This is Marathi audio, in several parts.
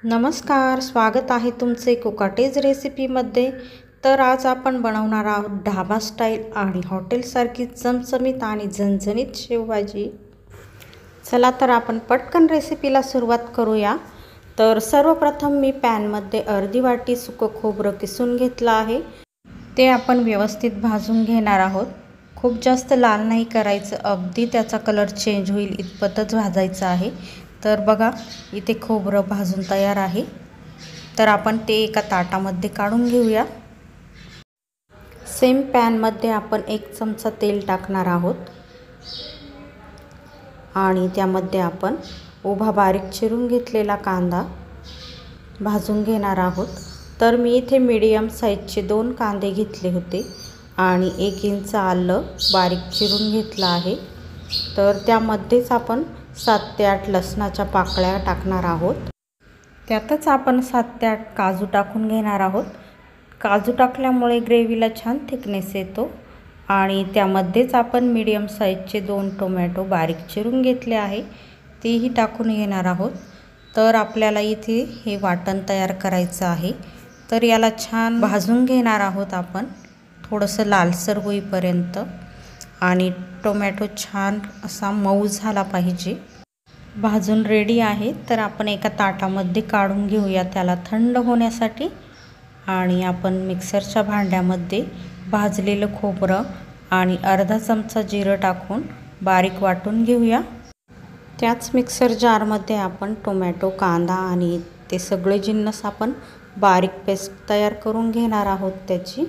नमस्कार, स्वागत आहे तुमचे कोकाटेज रेसिपीमध्ये। तर आज आपण बनवणार आहोत ढाबा स्टाईल आणि हॉटेलसारखी चमचमीत आणि झणझणीत शेवभाजी। चला तर आपण पटकन रेसिपीला सुरुवात करूया। तर सर्वप्रथम मी पॅनमध्ये अर्धी वाटी सुकं खोबरं किसून घेतलं आहे। ते आपण व्यवस्थित भाजून घेणार आहोत। खूप जास्त लाल नाही करायचं, अगदी त्याचा कलर चेंज होईल इतपतच भाजायचं आहे। तर बघा, इथे खोबरं भाजून तयार आहे। तर आपण ते एका ताटामध्ये काढून घेऊया। सेम पॅनमध्ये आपण 1 चमचा तेल टाकणार आहोत आणि त्यामध्ये आपण उभा बारीक चिरून घेतलेला कांदा भाजून घेणार आहोत। तर मी इथे मीडियम साईजचे 2 कांदे घेतले होते आणि 1 इंच आलं बारीक चिरून घेतलं आहे। तर त्यामध्येच आपण 7 ते 8 लसणाच्या पाकळ्या टाकणार आहोत। त्यातच आपण 7 ते 8 काजू टाकून घेणार आहोत। काजू टाकल्यामुळे ग्रेव्हीला छान थिकनेस येतो। आणि त्यामध्येच आपण मीडियम साईजचे 2 टोमॅटो बारीक चिरून घेतले आहे, तेही टाकून घेणार आहोत। तर आपल्याला इथे हे वाटण तयार करायचं आहे। तर याला छान भाजून घेणार आहोत आपण, थोडंसं लालसर होईपर्यंत। आणि टोमॅटो छान असा मऊ झाला पाहिजे। भाजून रेडी आहे। तर आपण एका ताटामध्ये काढून घेऊया त्याला थंड होण्यासाठी। आणि आपण मिक्सरच्या भांड्यामध्ये भाजलेलं खोबरं आणि अर्धा चमचा जिरं टाकून बारीक वाटून घेऊया। त्याच मिक्सर जारमध्ये आपण टोमॅटो, कांदा आणि ते सगळे जिन्नस आपण बारीक पेस्ट तयार करून घेणार आहोत त्याची।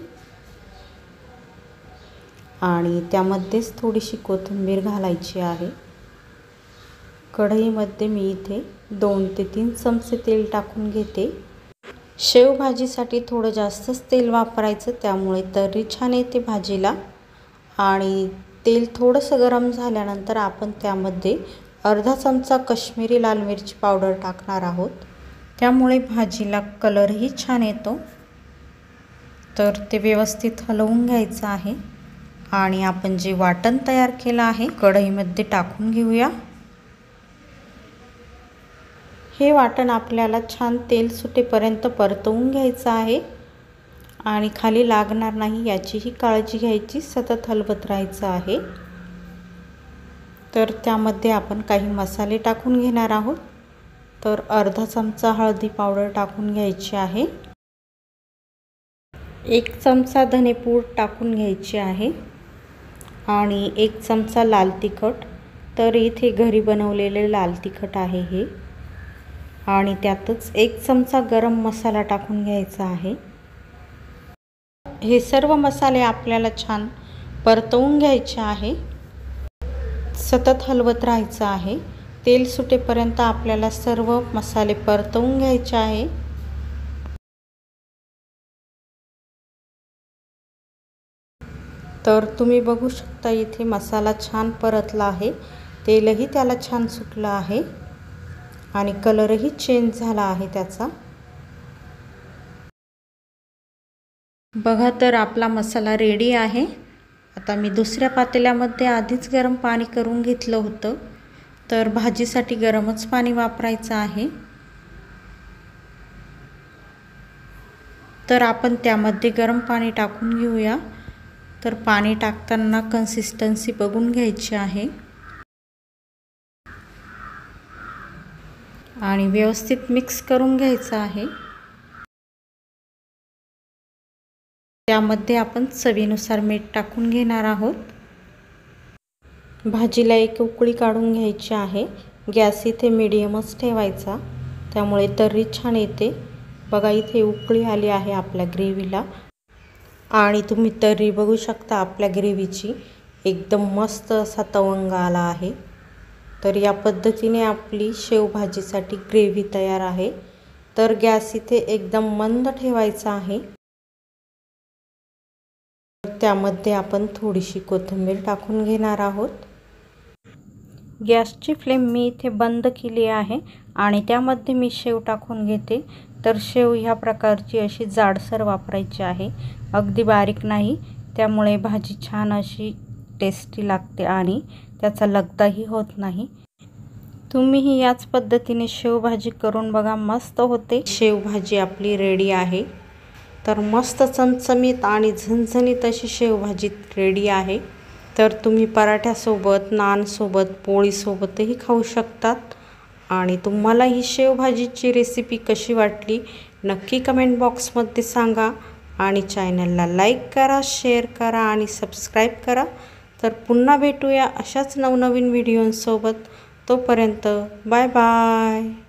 आणि त्यामध्येच थोडीशी कोथिंबीर घालायची आहे। कढईमध्ये मी इथे 2 ते 3 चमचे तेल टाकून घेते। शेवभाजीसाठी थोडं जास्तच तेल वापरायचं, त्यामुळे तर्री छान येते भाजीला। आणि तेल थोडंसं गरम झाल्यानंतर आपण त्यामध्ये अर्धा चमचा काश्मीरी लाल मिरची पावडर टाकणार आहोत, त्यामुळे भाजीला कलरही छान येतो। तर ते व्यवस्थित हलवून घ्यायचं आहे। आणि आपण जे वाटण तयार केलं आहे कढईमध्ये टाकून घेऊया। हे वाटण आपल्याला छान तेल सुटेपर्यंत परतवून घ्यायचं आहे आणि खाली लागणार नाही याचीही काळजी घ्यायची, सतत हलवत राहायचं आहे। तर त्यामध्ये आपण काही मसाले टाकून घेणार आहोत। तर अर्धा चमचा हळदी पावडर टाकून घ्यायची आहे, 1 चमचा धनेपूड टाकून घ्यायची आहे आणि 1 चमचा लाल तिखट। तर इथे घरी बनवलेले लाल तिखट आहे हे। आणि त्यातच 1 चमचा गरम मसाला टाकून घ्यायचा आहे। हे सर्व मसाले आपल्याला छान परतवून घ्यायचे आहे, सतत हलवत राहायचं आहे। तेल सुटेपर्यंत आपल्याला सर्व मसाले परतवून घ्यायचे आहे। तर तुम्ही बघू शकता इथे मसाला छान परतला आहे, तेलही त्याला छान सुटलं आहे आणि कलरही चेंज झाला आहे त्याचा। बघा, तर आपला मसाला रेडी आहे। आता मी दुसऱ्या पातेल्यामध्ये आधीच गरम पाणी करून घेतलं होतं। तर भाजीसाठी गरमच पाणी वापरायचं आहे। तर आपण त्यामध्ये गरम पाणी टाकून घेऊया। तर पाणी टाकताना कन्सिस्टन्सी बघून घ्यायची आहे आणि व्यवस्थित मिक्स करून घ्यायचं आहे। त्यामध्ये आपण चवीनुसार मीठ टाकून घेणार आहोत। भाजीला एक उकळी काढून घ्यायची आहे। गॅस इथे मीडियमच ठेवायचा, त्यामुळे तर्री छान येते। बघा, इथे उकळी आली आहे आपल्या ग्रेव्हीला आणि तुम्ही तर्री बघू शकता आपल्या ग्रेव्हीची, एकदम मस्त असा तवंग आला आहे। तर या पद्धतीने आपली शेवभाजीसाठी ग्रेव्ही तयार आहे। तर गॅस इथे एकदम मंद ठेवायचा आहे। त्यामध्ये आपण थोडीशी कोथिंबीर टाकून घेणार आहोत। गॅसची फ्लेम मी इथे बंद केली आहे आणि त्यामध्ये मी शेव टाकून घेते। तर शेव ह्या प्रकारची अशी जाडसर वापरायची आहे, अगदी बारीक नाही, त्यामुळे भाजी छान अशी टेस्टी लागते आणि त्याचा लगदाही होत नाही। तुम्हीही याच पद्धतीने शेवभाजी करून बघा, मस्त होते। शेवभाजी आपली रेडी आहे। तर मस्त चमचमीत आणि झणझणीत अशी शेवभाजी रेडी आहे। तर तुम्ही पराठ्यासोबत, नानसोबत, पोळीसोबतही खाऊ शकतात। आणि तुम्हाला ही शेवभाजीची रेसिपी कशी वाटली नक्की कमेंट बॉक्समध्ये सांगा। आणि चॅनलला लाईक करा, शेअर करा आणि सबस्क्राईब करा। तर पुन्हा भेटूया अशाच नवनवीन व्हिडिओंसोबत। तोपर्यंत बाय बाय।